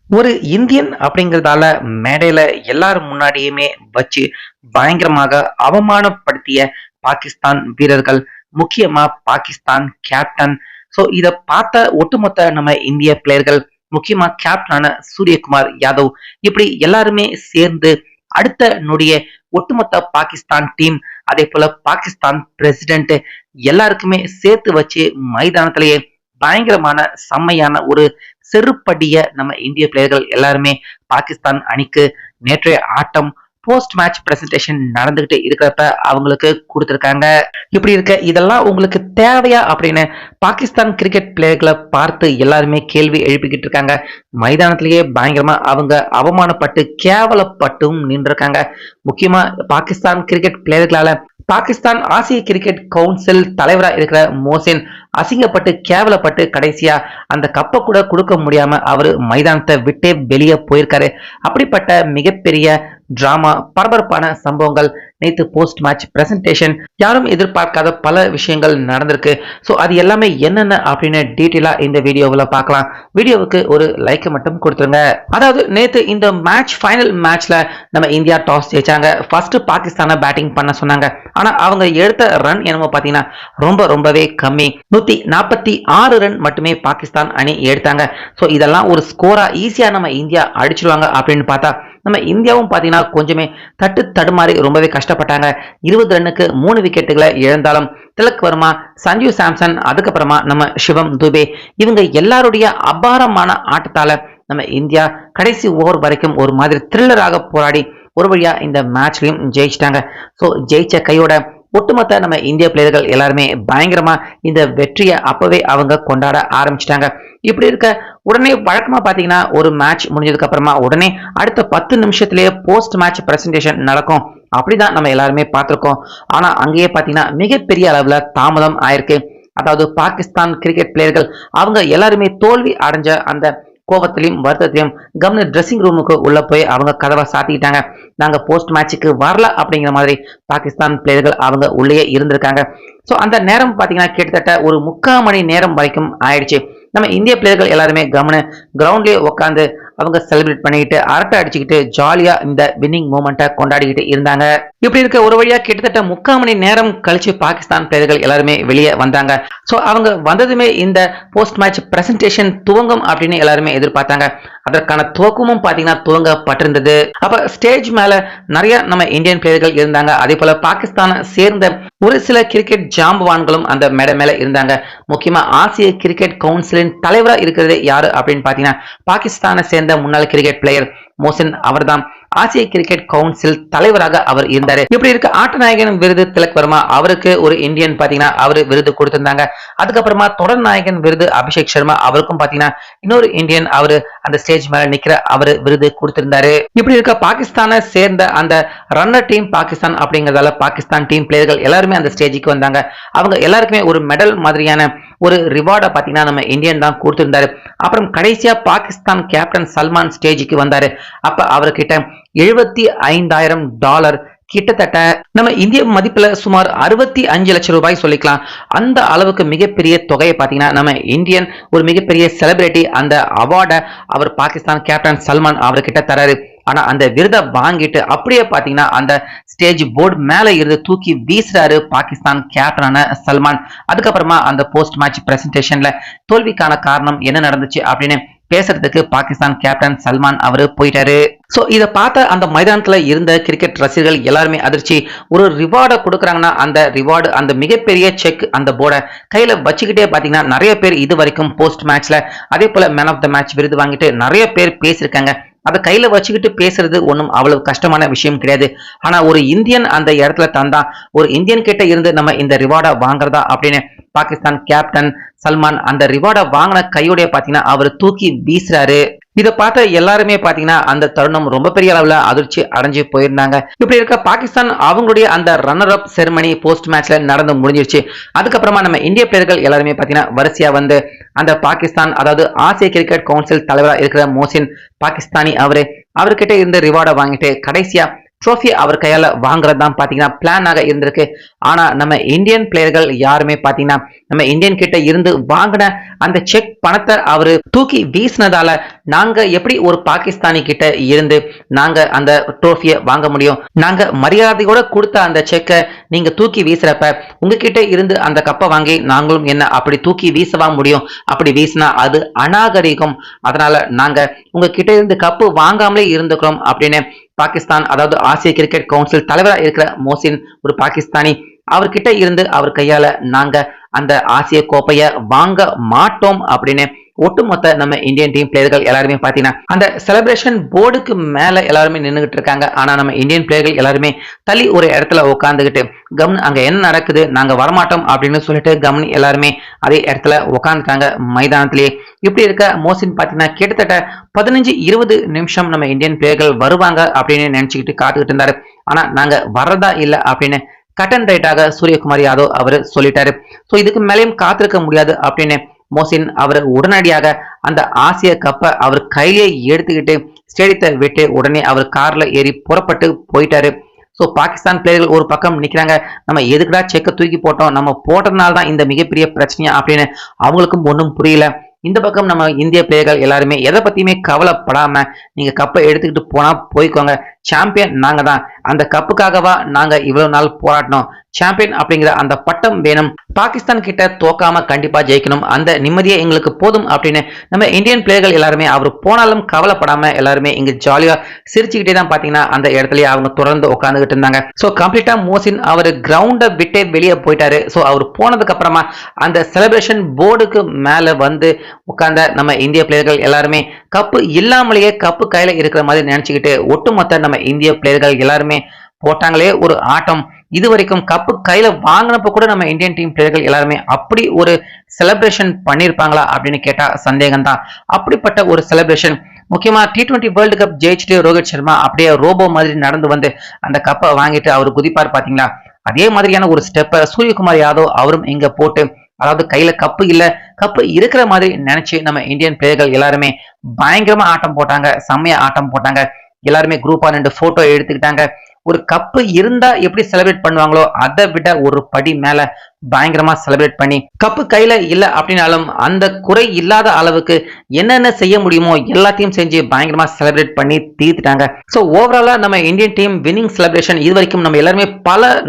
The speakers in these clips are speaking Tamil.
ஒரு இந்தியன் அப்படிங்கிறதால மேடையில எல்லாரும் முன்னாடியுமே வச்சு பயங்கரமாக அவமானப்படுத்திய பாகிஸ்தான் வீரர்கள், முக்கியமா பாகிஸ்தான் கேப்டன். இத பார்த்த ஒட்டுமொத்த நம்ம இந்திய பிளேயர்கள், முக்கியமா கேப்டனான சூரியகுமார் யாதவ், இப்படி எல்லாருமே சேர்ந்து அடுத்த நொடிய ஒட்டுமொத்த பாகிஸ்தான் டீம், அதே போல பாகிஸ்தான் பிரசிடென்ட் எல்லாருக்குமே சேர்த்து வச்சு மைதானத்திலேயே பயங்கரமான செம்மையான ஒரு செருப்படிய நம்ம இந்திய பிளேயர்கள் எல்லாருமே பாகிஸ்தான் அணிக்கு நேற்றைய ஆட்டம் போஸ்ட் மேட்ச் பிரசன்டேஷன் நடந்துகிட்டு இருக்கிறப்ப அவங்களுக்கு கொடுத்திருக்காங்க. இப்படி இருக்க இதெல்லாம் உங்களுக்கு தேவையா அப்படின்னு பாகிஸ்தான் கிரிக்கெட் பிளேயர்களை பார்த்து எல்லாருமே கேள்வி எழுப்பிக்கிட்டு இருக்காங்க. மைதானத்திலேயே பயங்கரமா அவங்க அவமானப்பட்டு கேவலப்பட்டும் நின்றுருக்காங்க. முக்கியமா பாகிஸ்தான் கிரிக்கெட் பிளேயர்களால பாகிஸ்தான் ஆசிய கிரிக்கெட் கவுன்சில் தலைவரா இருக்கிற மோசின் அசிங்கப்பட்டு கேவலப்பட்டு கடைசியா அந்த கப்பை கூட கொடுக்க முடியாம அவரு மைதானத்தை விட்டே வெளியே போயிருக்காரு. அப்படிப்பட்ட மிகப்பெரிய டிராமா, பரபரப்பான சம்பவங்கள் நேத்து போஸ்ட் மேட்ச் பிரசன்டேஷன், யாரும் எதிர்பார்க்காத பல விஷயங்கள் நடந்திருக்கு. அது எல்லாமே என்னென்ன அப்படின்னு டீட்டெயிலா இந்த வீடியோவில் பார்க்கலாம். வீடியோவுக்கு ஒரு லைக் மட்டும் கொடுத்துருங்க. அதாவது நேத்து இந்த மேட்ச் ஃபைனல் மேட்ச்ல நம்ம இந்தியா டாஸ் ஜெயிச்சாங்க. ஃபர்ஸ்ட் பாகிஸ்தானை பேட்டிங் பண்ண சொன்னாங்க. ஆனா அவங்க எடுத்த ரன் என்னமோ பாத்தீங்கன்னா ரொம்பவே கம்மி. 146 ரன் மட்டுமே பாகிஸ்தான் அணி எடுத்தாங்க. இதெல்லாம் ஒரு ஸ்கோரா ஈஸியா நம்ம இந்தியா அடிச்சிருவாங்க அப்படின்னு பார்த்தா நம்ம இந்தியாவும் பாத்தீங்கன்னா கொஞ்சமே தடுமாறி ரொம்பவே கஷ்டப்பட்டாங்க. 20 ரன்னுக்கு 3 விக்கெட்டுகளை இழந்தாலும் திலக் வர்மா, சஞ்சு சாம்சன், அதுக்கப்புறமா நம்ம சிவம் துபே, இவங்க எல்லாருடைய அபாரமான ஆட்டத்தால நம்ம இந்தியா கடைசி ஓவர் வரைக்கும் ஒரு மாதிரி த்ரில்லராக போராடி ஒரு வழியா இந்த மேட்ச்லயும் ஜெயிச்சிட்டாங்க. ஜெயிச்ச கையோட ஒட்டுமொத்த நம்ம இந்திய பிளேயர்கள் எல்லாருமே பயங்கரமா இந்த வெற்றியை அப்பவே அவங்க கொண்டாட ஆரம்பிச்சிட்டாங்க. இப்படி இருக்க உடனே வழக்கமா பாத்தீங்கன்னா ஒரு மேட்ச் முடிஞ்சதுக்கு அப்புறமா உடனே அடுத்த 10 நிமிஷத்திலேயே போஸ்ட் மேட்ச் பிரசன்டேஷன் நடக்கும். அப்படிதான் நம்ம எல்லாருமே பார்த்திருக்கோம். ஆனா அங்கேயே பாத்தீங்கன்னா மிகப்பெரிய அளவுல தாமதம் ஆயிருக்கு. அதாவது பாகிஸ்தான் கிரிக்கெட் பிளேயர்கள் அவங்க எல்லாருமே தோல்வி அடைஞ்ச அந்த கோபத்திலையும் வருத்தத்திலையும் கவர்ன ட்ரெஸ்ஸிங் ரூமுக்கு உள்ள போய் அவங்க கதவை சாத்திக்கிட்டாங்க. நாங்க போஸ்ட் மேட்சுக்கு வரல அப்படிங்கிற மாதிரி பாகிஸ்தான் பிளேயர்கள் அவங்க உள்ளே இருந்திருக்காங்க. அந்த நேரம் பாத்தீங்கன்னா கிட்டத்தட்ட ஒரு 3/4 மணி நேரம் வரைக்கும் ஆயிடுச்சு. நம்ம இந்திய பிளேயர்கள் எல்லாருமே கிரவுண்ட்லயே உட்காந்து அவங்க செலிப்ரேட் பண்ணிக்கிட்டு அரட்டை அடிச்சுக்கிட்டு ஜாலியா இந்த வின்னிங் மூமெண்ட்டை கொண்டாடிக்கிட்டு இருந்தாங்க. இப்படி இருக்க ஒரு வழியா கிட்டத்தட்ட 3/4 மணி நேரம் கழிச்சு பாகிஸ்தான் பிளேயர்கள் எல்லாருமே வெளியே வந்தாங்க. அவங்க வந்ததுமே இந்த போஸ்ட் மேட்ச் பிரசன்டேஷன் துவங்கும் அப்படின்னு எல்லாருமே எதிர்பார்த்தாங்க. அதற்கான துவக்கமும் பாத்தீங்கன்னா துவங்கப்பட்டிருந்தது. அப்ப ஸ்டேஜ் மேல நிறைய நம்ம இந்தியன் பிளேயர்கள் இருந்தாங்க. அதே போல பாகிஸ்தானை சேர்ந்த ஒரு சில கிரிக்கெட் ஜாம்பவான்களும் அந்த மேடை மேல இருந்தாங்க. முக்கியமா ஆசிய கிரிக்கெட் கவுன்சிலின் தலைவரா இருக்கிறது யாரு அப்படின்னு பாத்தீங்கன்னா பாகிஸ்தானை சேர்ந்த முன்னாள் கிரிக்கெட் பிளேயர் மோசின் அவர்தான் ஆசிய கிரிக்கெட் கவுன்சில் தலைவராக அவர் இருந்தாரு. இப்படி இருக்க ஆட்ட நாயகன் விருது திலக் வர்மா, அவருக்கு ஒரு இந்தியன் பாத்தீங்கன்னா அவரு விருது கொடுத்திருந்தாங்க. அதுக்கப்புறமா தொடர் நாயகன் விருது அபிஷேக் சர்மா, அவருக்கும் பாத்தீங்கன்னா இன்னொரு இந்தியன் அவரு அந்த ஸ்டேஜ் மேல நிக்கிற அவரு விருது கொடுத்திருந்தாரு. இப்படி இருக்க பாகிஸ்தானை சேர்ந்த அந்த ரன்னர் டீம் பாகிஸ்தான் அப்படிங்கறதால பாகிஸ்தான் டீம் பிளேயர்கள் எல்லாருமே அந்த ஸ்டேஜுக்கு வந்தாங்க. அவங்க எல்லாருக்குமே ஒரு மெடல் மாதிரியான ஒரு ரிவார்டை பாத்தீங்கன்னா நம்ம இந்தியன் தான் கொடுத்திருந்தாரு. அப்புறம் கடைசியா பாகிஸ்தான் கேப்டன் சல்மான் ஸ்டேஜுக்கு வந்தாரு. அப்ப அவர்கிட்ட $75,000, கிட்டத்தட்ட நம்ம இந்திய மதிப்புல சுமார் 65 லட்சம் ரூபாய் சொல்லிக்கலாம். அந்த அளவுக்கு மிகப்பெரிய தொகையை பாத்தீங்கன்னா நம்ம இந்தியன் ஒரு மிகப்பெரிய செலிபிரிட்டி அந்த அவார்டை அவர் பாகிஸ்தான் கேப்டன் சல்மான் அவர்கிட்ட தராரு. ஆனா அந்த விருதை வாங்கிட்டு அப்படியே பாத்தீங்கன்னா அந்த ஸ்டேஜ் போர்டு மேல இருந்து தூக்கி வீசுறாரு பாகிஸ்தான் கேப்டனான சல்மான். அதுக்கப்புறமா அந்த போஸ்ட் மேட்ச் பிரசன்டேஷன்ல தோல்விக்கான காரணம் என்ன நடந்துச்சு அப்படின்னு பேசுறதுக்கு பாகிஸ்தான் கேப்டன் சல்மான் அவரு போயிட்டாரு. இத பார்த்த அந்த மைதானத்துல இருந்த கிரிக்கெட் ரசிகர்கள் எல்லாருமே அதிர்ச்சி. ஒரு ரிவார்டை கொடுக்குறாங்கன்னா அந்த ரிவார்டு அந்த மிகப்பெரிய செக் அந்த போர்டை கையில வச்சுக்கிட்டே பாத்தீங்கன்னா நிறைய பேர் இது வரைக்கும் போஸ்ட் மேட்ச்ல அதே போல மேன் ஆஃப் த மேட்ச் விருது வாங்கிட்டு நிறைய பேர் பேசியிருக்காங்க. அதை கையில வச்சுக்கிட்டு பேசுறது ஒன்றும் அவ்வளவு கஷ்டமான விஷயம் கிடையாது. ஆனா ஒரு இந்தியன் அந்த இடத்துல தந்தா ஒரு இந்தியன் கிட்ட இருந்து நம்ம இந்த ரிவார்டை வாங்குறதா அப்படின்னு பாகிஸ்தான் கேப்டன் சல்மான் அந்த ரிவார்டை வாங்கின கையோடைய பாத்தீங்கன்னா அவர் தூக்கி வீசுறாரு. இதை பார்த்த எல்லாருமே பாத்தீங்கன்னா அந்த தருணம் ரொம்ப பெரிய அளவுல அதிர்ச்சி அடைஞ்சு போயிருந்தாங்க. இப்படி இருக்க பாகிஸ்தான் அவங்களுடைய அந்த ரன்னர் அப் செரிமனி போஸ்ட் மேட்ச்ல நடந்து முடிஞ்சிருச்சு. அதுக்கப்புறமா நம்ம இந்திய பிளேயர்கள் எல்லாருமே பாத்தீங்கன்னா வரிசையா வந்து அந்த பாகிஸ்தான், அதாவது ஆசிய கிரிக்கெட் கவுன்சில் தலைவரா இருக்கிற மோசின் பாகிஸ்தானி அவர்கிட்ட இருந்த ரிவார்டை வாங்கிட்டு கடைசியா ட்ரோஃபி அவர் கையால வாங்குறது தான் பாத்தீங்கன்னா பிளானாக இருந்திருக்கு. ஆனா நம்ம இந்தியன் பிளேயர்கள் யாருமே பாத்தீங்கன்னா நம்ம இந்தியன் கிட்ட இருந்து வாங்கின அந்த செக் பணத்தை அவரு தூக்கி வீசினதால நாங்க எப்படி ஒரு பாகிஸ்தானி கிட்ட இருந்து நாங்க அந்த ட்ரோஃபியை வாங்க முடியும்? நாங்க மரியாதையோட கொடுத்த அந்த செக்கை நீங்க தூக்கி வீசுறப்ப உங்ககிட்ட இருந்து அந்த கப்பை வாங்கி நாங்களும் என்ன அப்படி தூக்கி வீசவா முடியும்? அப்படி வீசினா அது அநாகரிகம். அதனால நாங்க உங்ககிட்ட இருந்து கப்பு வாங்காமலே இருந்துக்கிறோம் அப்படின்னு பாகிஸ்தான், அதாவது ஆசிய கிரிக்கெட் கவுன்சில் தலைவராக இருக்கிற மோசின் ஒரு பாகிஸ்தானி, அவர்கிட்ட இருந்து அவர் கையால நாங்க அந்த ஆசிய கோப்பைய வாங்க மாட்டோம் அப்படின்னு ஒட்டுமொத்த நம்ம இந்தியன் டீம் பிளேயர்கள் எல்லாருமே பாத்தீங்கன்னா அந்த செலிப்ரேஷன் போர்டுக்கு மேல எல்லாருமே நின்றுகிட்டு இருக்காங்க. ஆனா நம்ம இந்தியன் பிளேயர்கள் எல்லாருமே தள்ளி ஒரு இடத்துல உட்காந்துக்கிட்டு கம்னு அங்க என்ன நடக்குது, நாங்க வரமாட்டோம் அப்படின்னு சொல்லிட்டு கம்னு எல்லாருமே அதே இடத்துல உட்காந்துட்டாங்க மைதானத்திலேயே. இப்படி இருக்க மோசின் பாத்தீங்கன்னா கிட்டத்தட்ட 15-20 நிமிஷம் நம்ம இந்தியன் பிளேயர்கள் வருவாங்க அப்படின்னு நினைச்சுக்கிட்டு காத்துக்கிட்டு இருந்தாரு. ஆனா நாங்க வர்றதா இல்ல அப்படின்னு கட் அண்ட் ரைட்டாக சூரியகுமார் யாதவ் அவர் சொல்லிட்டாரு. சோ இதுக்கு மேலேயும் காத்திருக்க முடியாது அப்படின்னு மோசின் அவர் உடனடியாக அந்த ஆசிய கப்பை அவர் கையிலேயே எடுத்துக்கிட்டு ஸ்டேடியத்தை விட்டு உடனே அவர் கார்ல ஏறி புறப்பட்டு போயிட்டாரு. ஸோ பாகிஸ்தான் பிளேயர்கள் ஒரு பக்கம் நிற்கிறாங்க, நம்ம எதுக்குடா செக்கை தூக்கி போட்டோம், நம்ம போட்டதுனால தான் இந்த மிகப்பெரிய பிரச்சனையா அப்படின்னு அவங்களுக்கும் ஒன்றும் புரியல. இந்த பக்கம் நம்ம இந்திய பிளேயர்கள் எல்லாருமே எதை பத்தியுமே கவலைப்படாம நீங்க கப்பை எடுத்துக்கிட்டு போனா போய்க்கோங்க, சாம்பியன் நாங்க தான், அந்த கப்புக்காகவா நாங்க இவ்வளவு நாள் போராட்டணும், சாம்பியன் அப்படிங்கிற அந்த பட்டம் வேணும், பாகிஸ்தான் கிட்ட தோக்காம கண்டிப்பா ஜெயிக்கணும், அந்த நிம்மதியே எங்களுக்கு போதும் அப்படின்னு நம்ம இந்தியன் பிளேயர்கள் எல்லாருமே அவர் போனாலும் கவலைப்படாம எல்லாருமே இங்க ஜாலியா சிரிச்சுக்கிட்டே தான் பாத்தீங்கன்னா அந்த இடத்துலயே அவங்க தொடர்ந்து உட்காந்துக்கிட்டு இருந்தாங்க. ஸோ கம்ப்ளீட்டா மோசின் அவர் கிரவுண்டை விட்டே வெளியே போயிட்டாரு. ஸோ அவர் போனதுக்கு அப்புறமா அந்த செலிப்ரேஷன் போர்டுக்கு மேல வந்து உட்கார்ந்த நம்ம இந்திய பிளேயர்கள் எல்லாருமே கப்பு இல்லாமலேயே கப்பு கையில இருக்கிற மாதிரி நினைச்சுக்கிட்டு ஒட்டுமொத்த நம்ம இந்திய பிளேயர்கள் எல்லாருமே போட்டாங்களே ஒரு ஆட்டம். இது வரைக்கும் கப்பு கையில வாங்கினப்ப கூட நம்ம இந்தியன் டீம் பிளேயர்கள் எல்லாருமே அப்படி ஒரு செலிப்ரேஷன் பண்ணிருப்பாங்களா அப்படின்னு கேட்டா சந்தேகம் தான். அப்படிப்பட்ட ஒரு செலிப்ரேஷன், முக்கியமா T20 வேர்ல்டு கப் ஜெயிச்சுட்டு ரோஹித் சர்மா அப்படியே ரோபோ மாதிரி நடந்து வந்து அந்த கப்பை வாங்கிட்டு அவர் குதிப்பார் பாத்தீங்களா, அதே மாதிரியான ஒரு ஸ்டெப்பை சூரியகுமார் யாதவ் அவரும் இங்க போட்டு, அதாவது கையில கப்பு இல்ல கப்பு இருக்கிற மாதிரி நினைச்சு நம்ம இந்தியன் பிளேயர்கள் எல்லாருமே பயங்கரமா ஆட்டம் போட்டாங்க, செம்மையா ஆட்டம் போட்டாங்க. எல்லாருமே குரூப்பா நின்று போட்டோ எடுத்துக்கிட்டாங்க. ஒரு கப்பு இருந்தா எப்படி செலிப்ரேட் பண்ணுவாங்களோ அதை விட ஒரு படி மேல பயங்கரமா செலிப்ரேட் பண்ணி, கப்பு கையில இல்ல அப்படின்னாலும் அந்த குறை இல்லாத அளவுக்கு என்னென்ன செய்ய முடியுமோ எல்லாத்தையும் செஞ்சு பயங்கரமா செலிப்ரேட் பண்ணி தீர்த்துட்டாங்க. ஸோ ஓவராலா நம்ம இந்தியன் டீம் வின்னிங் செலிப்ரேஷன் இது வரைக்கும் நம்ம எல்லாருமே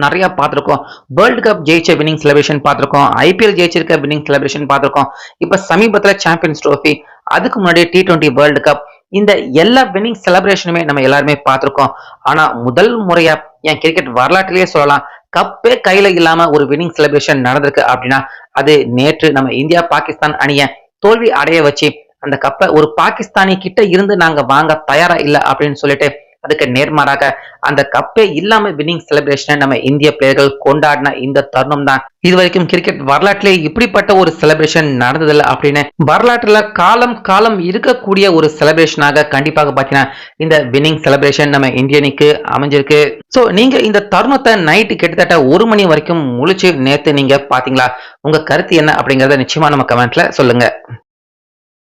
நிறைய பார்த்திருக்கோம். வேர்ல்டு கப் ஜெயிச்ச வின்னிங் செலிப்ரேஷன் பார்த்திருக்கோம், IPL ஜெயிச்சிருக்க வின்னிங் செலிப்ரேஷன் பார்த்திருக்கோம், இப்ப சமீபத்துல சாம்பியன்ஸ் ட்ரோஃபி, அதுக்கு முன்னாடி T20 வேர்ல்டு கப், இந்த எல்லா வின்னிங் செலிப்ரேஷனுமே நம்ம எல்லாருமே பார்த்திருக்கோம். ஆனா முதல் முறையா என் கிரிக்கெட் வரலாற்றிலேயே சொல்லலாம் கப்பே கையில இல்லாம ஒரு வின்னிங் செலிப்ரேஷன் நடந்திருக்கு அப்படின்னா அது நேற்று நம்ம இந்தியா பாகிஸ்தான் அணியை தோல்வி அடைய வச்சு அந்த கப்பை ஒரு பாகிஸ்தானி கிட்ட இருந்து நாங்க வாங்க தயாரா இல்ல அப்படின்னு சொல்லிட்டு அதுக்கு நேர்மாறாக அந்த கப்பே இல்லாம வின்னிங் செலிப்ரேஷனை நம்ம இந்திய பிளேயர்கள் கொண்டாடின இந்த தருணம் தான் இது வரைக்கும் கிரிக்கெட் வரலாற்றிலே இப்படிப்பட்ட ஒரு செலிப்ரேஷன் நடந்ததில்லை அப்படின்னு வரலாற்றுல காலம் காலம் இருக்கக்கூடிய ஒரு செலிப்ரேஷனாக கண்டிப்பாக பாத்தீங்கன்னா இந்த வின்னிங் செலிப்ரேஷன் நம்ம இந்தியனுக்கு அமைஞ்சிருக்கு. சோ நீங்க இந்த தருணத்தை நைட்டு கிட்டத்தட்ட 1 மணி வரைக்கும் முழிச்சு நேத்து நீங்க பாத்தீங்களா? உங்க கருத்து என்ன அப்படிங்கறத நிச்சயமா நம்ம கமெண்ட்ல சொல்லுங்க.